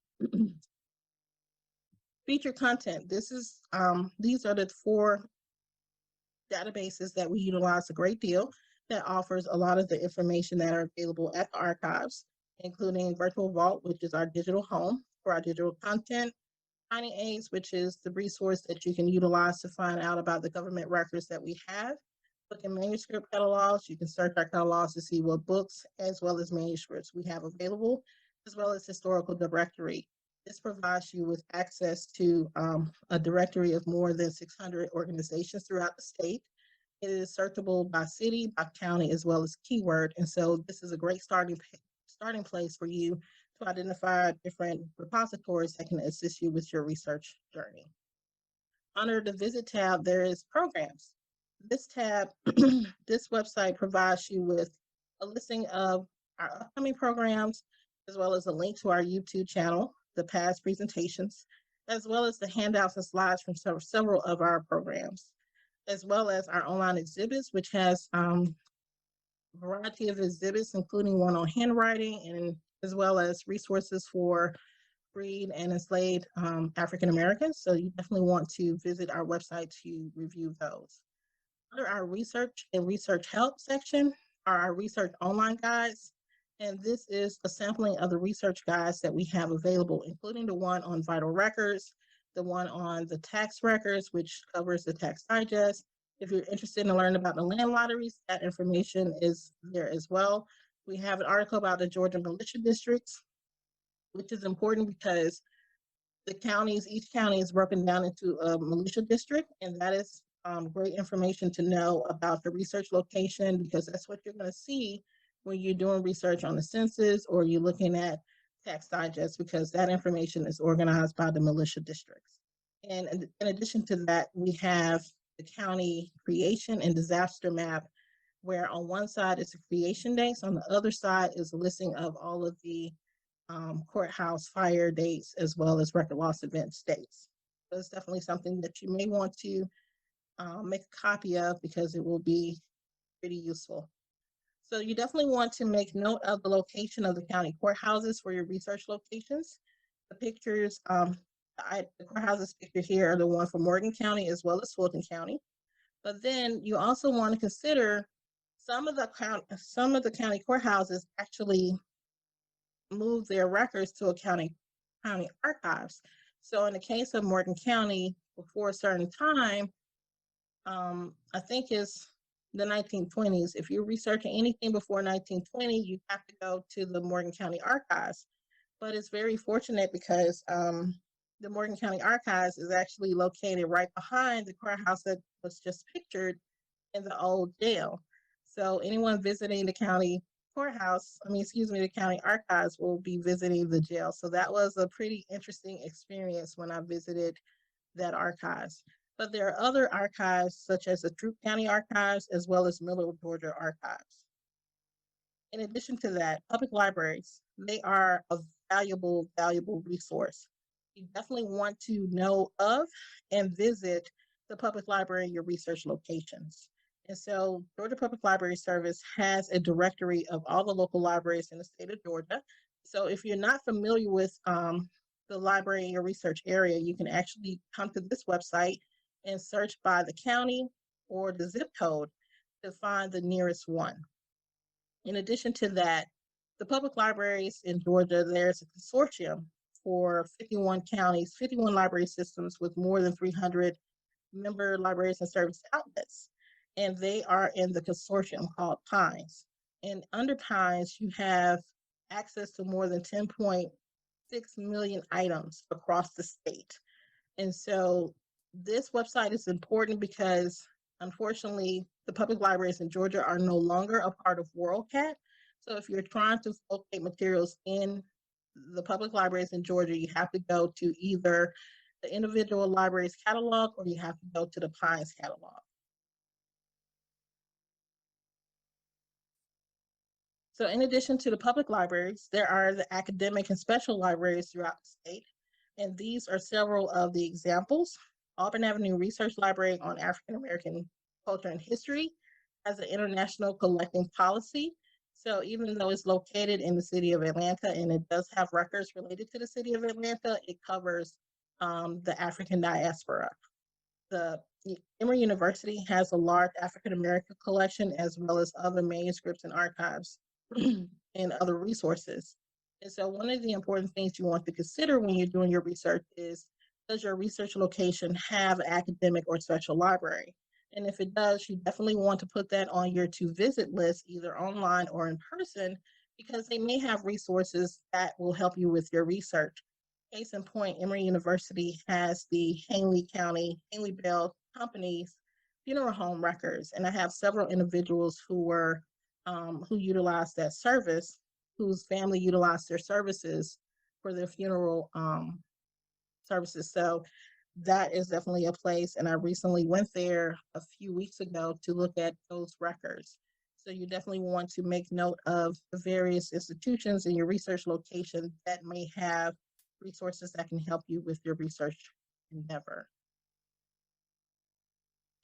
Feature content. These are the 4 databases that we utilize a great deal, that offers a lot of the information that are available at the archives, including Virtual Vault, which is our digital home for our digital content. Finding Aids, which is the resource that you can utilize to find out about the government records that we have. Book and manuscript catalogs. You can search our catalogs to see what books as well as manuscripts we have available, as well as historical directory. This provides you with access to a directory of more than 600 organizations throughout the state. It is searchable by city, by county, as well as keyword. And so this is a great starting place for you to identify different repositories that can assist you with your research journey. Under the Visit tab, there is Programs. This tab, this website provides you with a listing of our upcoming programs, as well as a link to our YouTube channel, the past presentations, as well as the handouts and slides from several of our programs, as well as our online exhibits, which has a variety of exhibits, including one on handwriting, and as well as resources for freed and enslaved African Americans. So you definitely want to visit our website to review those. Under our research and research help section are our research online guides. And this is a sampling of the research guides that we have available, including the one on vital records, the one on the tax records, which covers the tax digest. If you're interested in learning about the land lotteries, that information is there as well. We have an article about the Georgia militia districts, which is important because the counties, each county is broken down into a militia district, and that is great information to know about the research location, because that's what you're going to see when you're doing research on the census or you're looking at tax digest, because that information is organized by the militia districts. And in addition to that, we have the county creation and disaster map, where on one side is the creation dates, on the other side is a listing of all of the courthouse fire dates, as well as record loss event dates. So it's definitely something that you may want to make a copy of, because it will be pretty useful. So you definitely want to make note of the location of the county courthouses for your research locations. The pictures, the courthouses pictured here are the one for Morgan County as well as Fulton County. But then you also want to consider some of the county courthouses actually move their records to a county archives. So in the case of Morgan County, before a certain time, I think it's the 1920s. If you're researching anything before 1920, you have to go to the Morgan County Archives. But it's very fortunate because the Morgan County Archives is actually located right behind the courthouse that was just pictured in the old jail. So anyone visiting the county the county archives will be visiting the jail. So that was a pretty interesting experience when I visited that archives. But there are other archives, such as the Troup County Archives, as well as Miller, Georgia Archives. In addition to that, public libraries, they are a valuable, valuable resource. You definitely want to know of and visit the public library in your research locations. And so Georgia Public Library Service has a directory of all the local libraries in the state of Georgia. So if you're not familiar with the library in your research area, you can actually come to this website and search by the county or the zip code to find the nearest one. In addition to that, the public libraries in Georgia, there's a consortium for 51 counties, 51 library systems with more than 300 member libraries and service outlets. And they are in the consortium called Pines. And under Pines, you have access to more than 10.6 million items across the state. And so this website is important because unfortunately, the public libraries in Georgia are no longer a part of WorldCat. So if you're trying to locate materials in the public libraries in Georgia, you have to go to either the individual library's catalog or you have to go to the Pines catalog. So in addition to the public libraries, there are the academic and special libraries throughout the state. And these are several of the examples. Auburn Avenue Research Library on African American Culture and History has an international collecting policy. So even though it's located in the city of Atlanta and it does have records related to the city of Atlanta, it covers the African diaspora. The Emory University has a large African American collection as well as other manuscripts and archives and other resources. And so one of the important things you want to consider when you're doing your research is, does your research location have an academic or special library? And if it does, you definitely want to put that on your to visit list, either online or in person, because they may have resources that will help you with your research. Case in point, Emory University has the Hanley Bell Company's funeral home records, and I have several individuals who utilized that service, whose family utilized their services for their funeral services. So that is definitely a place, and I recently went there a few weeks ago to look at those records. So you definitely want to make note of the various institutions in your research location that may have resources that can help you with your research endeavor.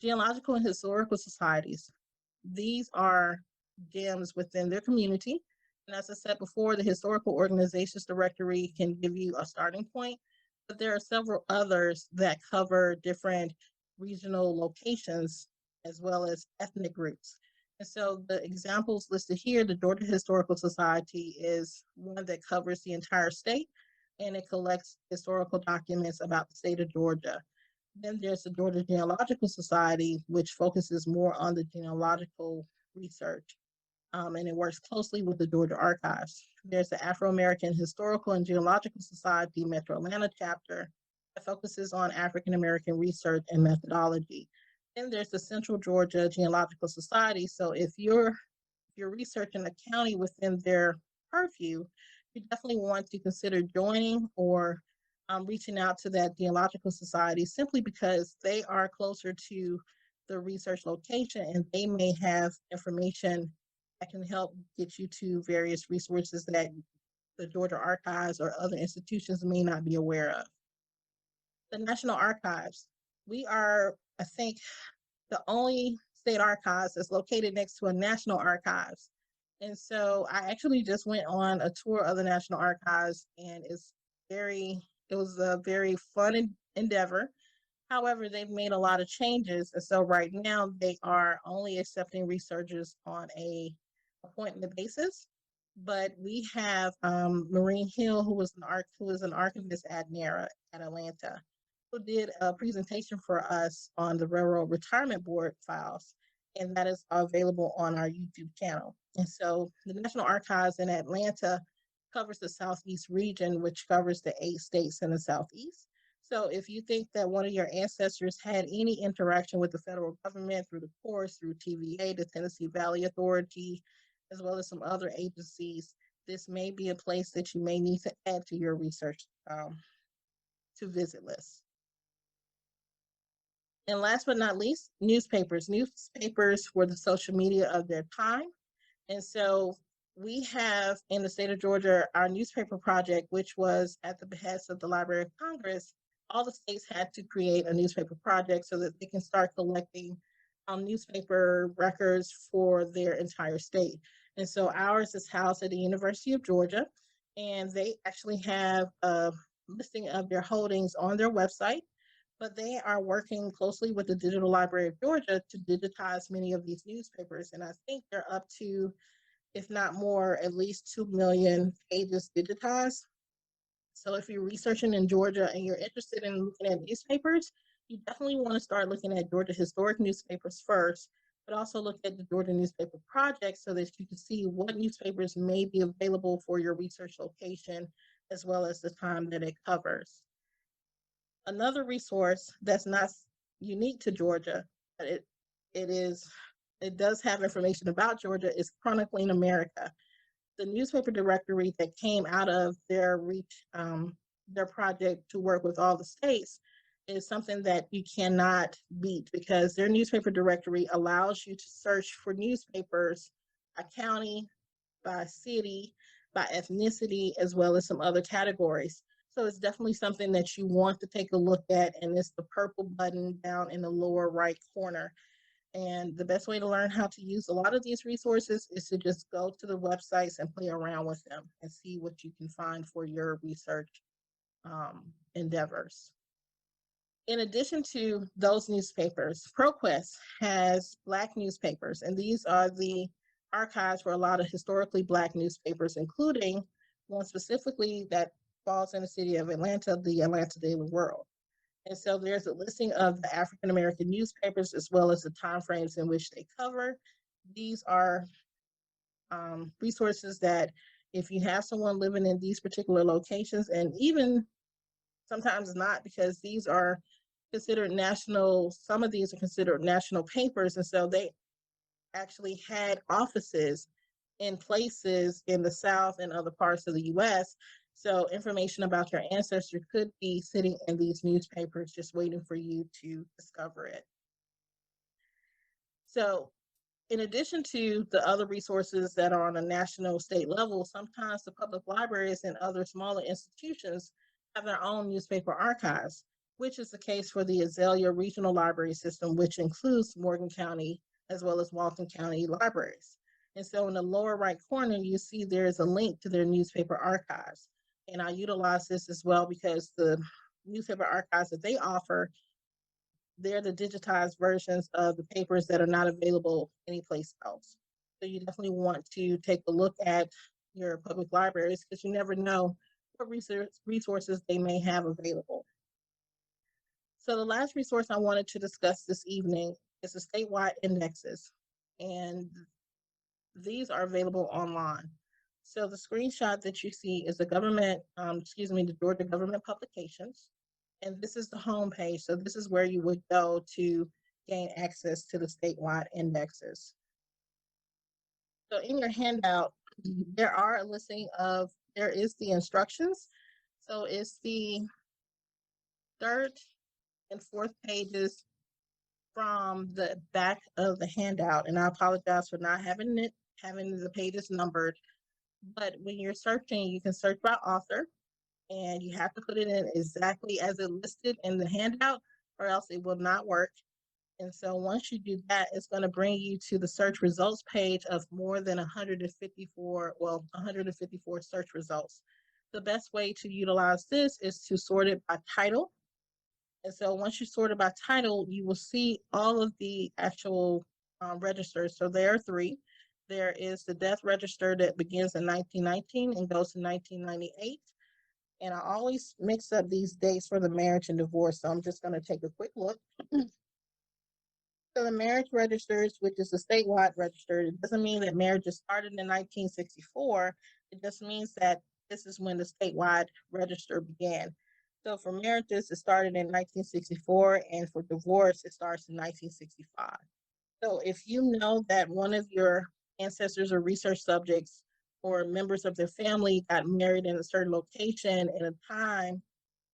Genealogical and historical societies. These are gems within their community. And as I said before, the Historical Organizations Directory can give you a starting point, but there are several others that cover different regional locations as well as ethnic groups. And so the examples listed here, the Georgia Historical Society is one that covers the entire state, and it collects historical documents about the state of Georgia. Then there's the Georgia Genealogical Society, which focuses more on the genealogical research, and it works closely with the Georgia Archives. There's the Afro-American Historical and Genealogical Society Metro Atlanta chapter that focuses on African American research and methodology. Then there's the Central Georgia Genealogical Society. So if you're researching a county within their purview, you definitely want to consider joining or reaching out to that genealogical society, simply because they are closer to the research location and they may have information that can help get you to various resources that the Georgia Archives or other institutions may not be aware of. The National Archives. We are, I think, the only state archives that's located next to a national archives. And so I actually just went on a tour of the National Archives, and it was a very fun endeavor. However, they've made a lot of changes. And so right now they are only accepting researchers on a appointment basis. But we have Maureen Hill, who is an archivist at NARA at Atlanta, who did a presentation for us on the Railroad Retirement Board files. and that is available on our YouTube channel. And so the National Archives in Atlanta covers the Southeast region, which covers the 8 states in the Southeast. So if you think that one of your ancestors had any interaction with the federal government through the courts, through TVA, the Tennessee Valley Authority, as well as some other agencies, this may be a place that you may need to add to your research to visit list. And last but not least, newspapers. Newspapers were the social media of their time. And so we have in the state of Georgia our newspaper project, which was at the behest of the Library of Congress. All the states had to create a newspaper project so that they can start collecting newspaper records for their entire state. And so ours is housed at the University of Georgia, and they actually have a listing of their holdings on their website, but they are working closely with the Digital Library of Georgia to digitize many of these newspapers. And I think they're up to, if not more, at least 2 million pages digitized. So if you're researching in Georgia and you're interested in looking at newspapers, you definitely want to start looking at Georgia historic newspapers first, but also look at the Georgia Newspaper Project so that you can see what newspapers may be available for your research location, as well as the time that it covers. Another resource that's not unique to Georgia, but it does have information about Georgia, is Chronicling America. The newspaper directory that came out of their project to work with all the states is something that you cannot beat, because their newspaper directory allows you to search for newspapers by county, by city, by ethnicity, as well as some other categories. So it's definitely something that you want to take a look at, and it's the purple button down in the lower right corner. And the best way to learn how to use a lot of these resources is to just go to the websites and play around with them and see what you can find for your research endeavors. In addition to those newspapers, ProQuest has Black newspapers, and these are the archives for a lot of historically Black newspapers, including one specifically that falls in the city of Atlanta, the Atlanta Daily World. And so there's a listing of the African-American newspapers, as well as the timeframes in which they cover. These are resources that if you have someone living in these particular locations, and even sometimes not, because these are considered national, some of these are considered national papers. And so they actually had offices in places in the South and other parts of the US. So information about your ancestry could be sitting in these newspapers just waiting for you to discover it. So in addition to the other resources that are on a national, state level, sometimes the public libraries and other smaller institutions have their own newspaper archives, which is the case for the Azalea Regional Library System, which includes Morgan County as well as Walton County libraries. And so in the lower right corner, you see there is a link to their newspaper archives. And I utilize this as well because the newspaper archives that they offer, they're the digitized versions of the papers that are not available anyplace else. So you definitely want to take a look at your public libraries, because you never know what resources they may have available. So the last resource I wanted to discuss this evening is the statewide indexes. And these are available online. So the screenshot that you see is the the Georgia government publications. And this is the home page. So this is where you would go to gain access to the statewide indexes. So in your handout, there is the instructions. So it's the third and fourth pages from the back of the handout. And I apologize for not having the pages numbered. But when you're searching, you can search by author, and you have to put it in exactly as it listed in the handout, or else it will not work. And so once you do that, it's going to bring you to the search results page of more than 154 search results. The best way to utilize this is to sort it by title. And so once you sort it by title, you will see all of the actual registers. So there are 3. There is the death register that begins in 1919 and goes to 1998. And I always mix up these dates for the marriage and divorce. So I'm just going to take a quick look. So the marriage registers, which is the statewide register, it doesn't mean that marriages started in 1964. It just means that this is when the statewide register began. So for marriages, it started in 1964, and for divorce, it starts in 1965. So if you know that one of your ancestors or research subjects or members of their family got married in a certain location in a time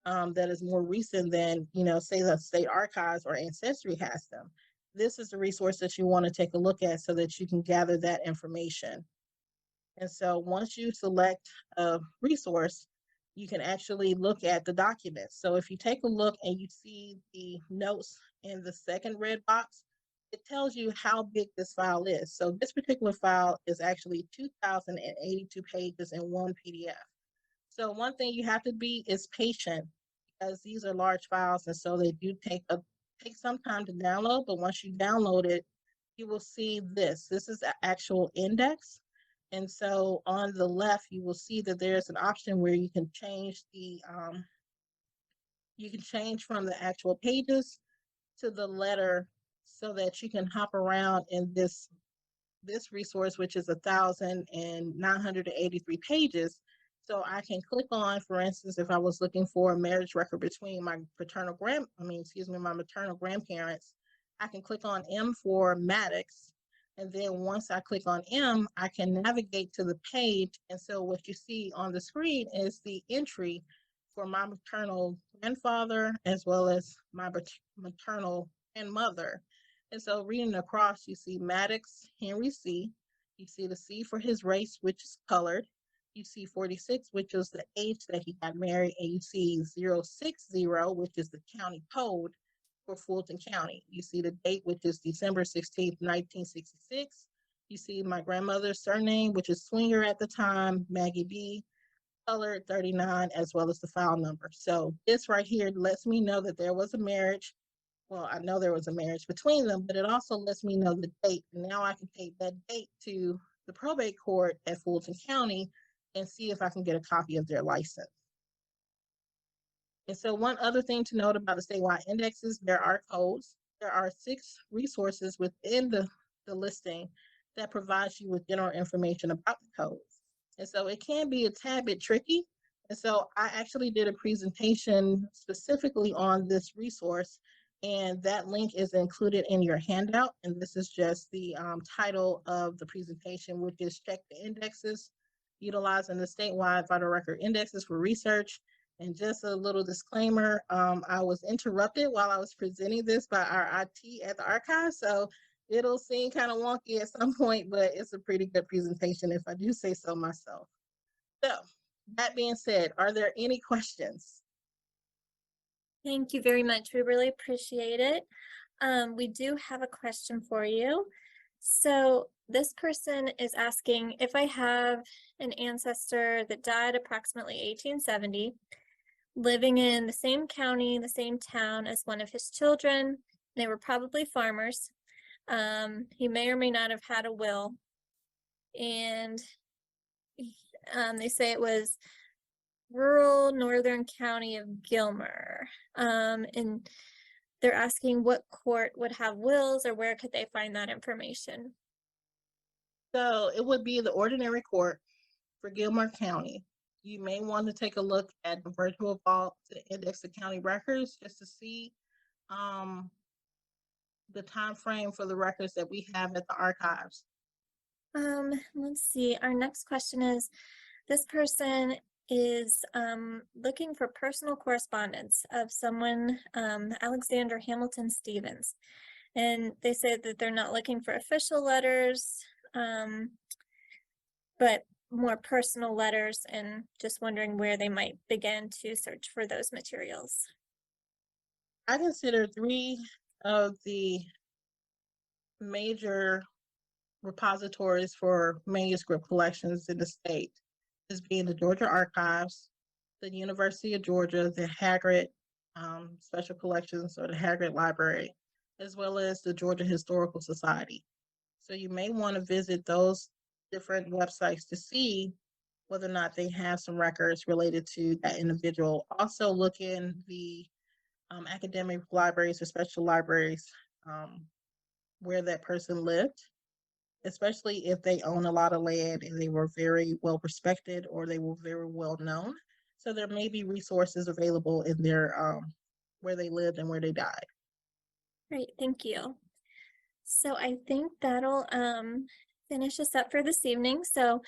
that is more recent than, say the state archives or ancestry has them, this is the resource that you want to take a look at so that you can gather that information. And so once you select a resource, you can actually look at the documents. So if you take a look and you see the notes in the second red box, it tells you how big this file is. So this particular file is actually 2,082 pages in one PDF. So one thing you have to be is patient, because these are large files, and so they do take some time to download. But once you download it, you will see this. This is the actual index. And so on the left, you will see that there's an option where you can change from the actual pages to the letter, so that you can hop around in this resource, which is 1,983 pages. So I can click on, for instance, if I was looking for a marriage record between my maternal grandparents, I can click on M for Maddox. And then once I click on M, I can navigate to the page. And so what you see on the screen is the entry for my maternal grandfather, as well as my maternal grandmother. And so reading across, you see Maddox Henry C. You see the C for his race, which is colored. You see 46, which is the age that he got married. And you see 060, which is the county code for Fulton County. You see the date, which is December 16th, 1966. You see my grandmother's surname, which is Swinger at the time, Maggie B. Colored 39, as well as the file number. So this right here lets me know that there was a marriage. Well, I know there was a marriage between them, but it also lets me know the date. Now I can take that date to the probate court at Fulton County and see if I can get a copy of their license. And so one other thing to note about the statewide indexes, there are codes. There are 6 resources within the listing that provides you with general information about the codes. And so it can be a tad bit tricky. And so I actually did a presentation specifically on this resource, and that link is included in your handout. And this is just the title of the presentation, which is Check the Indexes, Utilizing the Statewide Vital Record Indexes for Research. And just a little disclaimer, I was interrupted while I was presenting this by our IT at the archive, so it'll seem kind of wonky at some point, but it's a pretty good presentation if I do say so myself. So that being said, are there any questions? Thank you very much. We really appreciate it. We do have a question for you. So this person is asking, if I have an ancestor that died approximately 1870, living in the same county, the same town as one of his children, they were probably farmers. He may or may not have had a will. And they say it was rural northern county of Gilmer. And they're asking what court would have wills, or where could they find that information? So it would be the ordinary court for Gilmer County. You may want to take a look at the virtual vault to index the county records just to see the time frame for the records that we have at the archives. Let's see. Our next question is, this person is looking for personal correspondence of someone, Alexander Hamilton Stevens. And they said that they're not looking for official letters, but more personal letters, and just wondering where they might begin to search for those materials. I consider 3 of the major repositories for manuscript collections in the state as being the Georgia Archives, the University of Georgia, the Haggard Special Collections, or the Haggard Library, as well as the Georgia Historical Society. So you may want to visit those different websites to see whether or not they have some records related to that individual. Also look in the academic libraries or special libraries where that person lived, especially if they own a lot of land and they were very well respected or they were very well known. So there may be resources available in their where they lived and where they died. Great, thank you. So I think that'll finish us up for this evening. So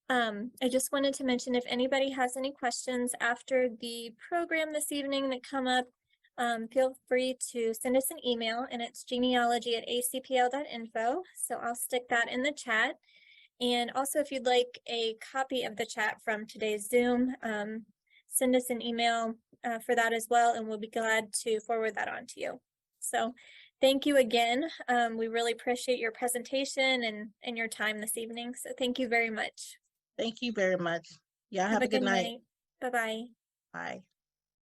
I just wanted to mention, if anybody has any questions after the program this evening that come up, feel free to send us an email, and it's genealogy@acpl.info. So I'll stick that in the chat. And also, if you'd like a copy of the chat from today's Zoom, send us an email for that as well, and we'll be glad to forward that on to you. So thank you again. We really appreciate your presentation and your time this evening. So thank you very much. Thank you very much. Yeah, have a good night. Bye-bye. Bye.